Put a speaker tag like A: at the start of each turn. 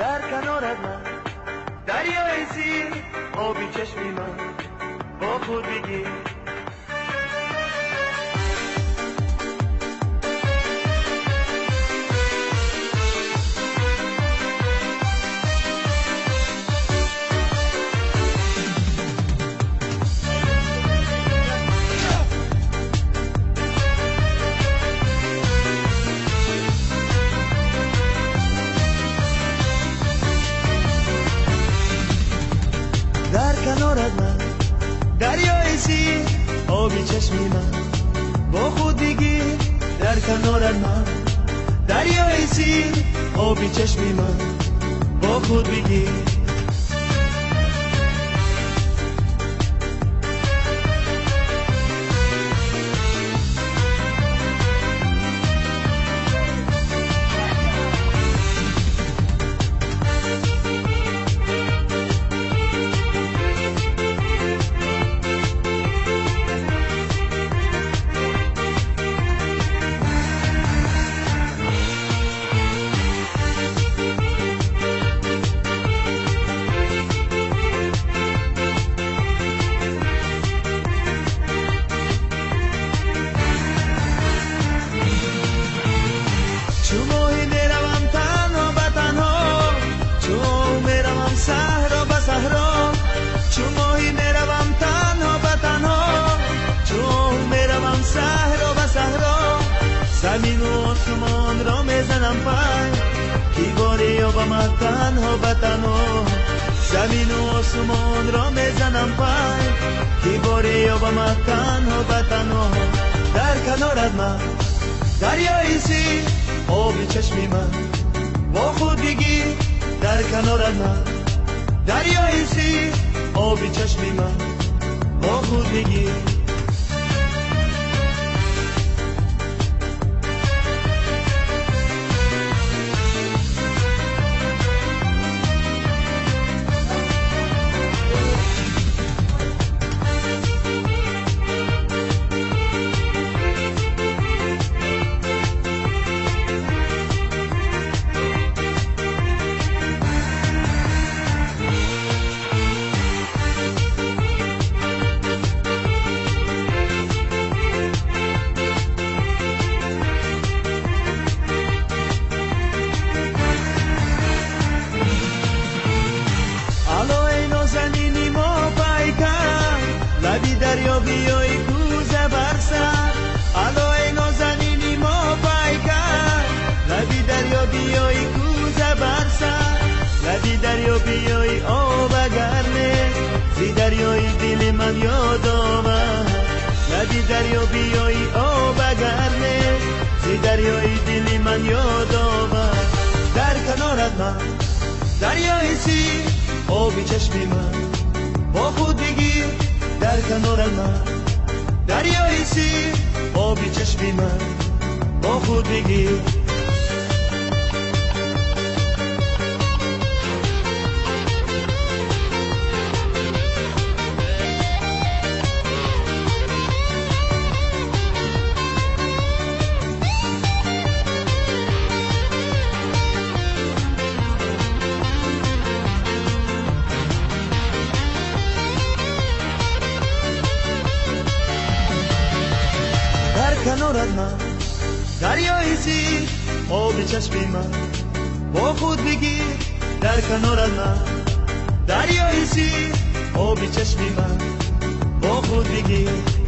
A: در کنارت من دریای سیر آبی چشمی من با خود بگیر در کنارت من دریای سیر آبی چشمی من با خود بگیر در کنارت من دریای سیر آبی چشمی من با خود بگیر زمین و آسمان را میزنم پای کی باری یا با من تنها به تنها زمین و آسمان را میزنم پای کی باری یا با من تنها به تنها در کنارت من دریای سیر آبی چشمی من با خود بگیر در کنارت من دریای سیر آبی چشمی من با خود بگیر لبی دریا بیایی کوزه برسن الو ای نازنینی ما پیکر لبی دریا بیایی کوزه برسن لبی دریا بیایی آب گرمه زی دریای دل من یاد آمد لبی دریا بیایی آب گرمه زی دریای دل من یاد آمد در کنارت من دریای سیر آبی چشمی من با خود بگیر در کنارت من دریای سیر آبی چشمی من با خود بگیر کنارت من دریای سیر آبی چشمی من با خود بگیر در کنارت من دریای سیر آبی چشمی من با خود بگیر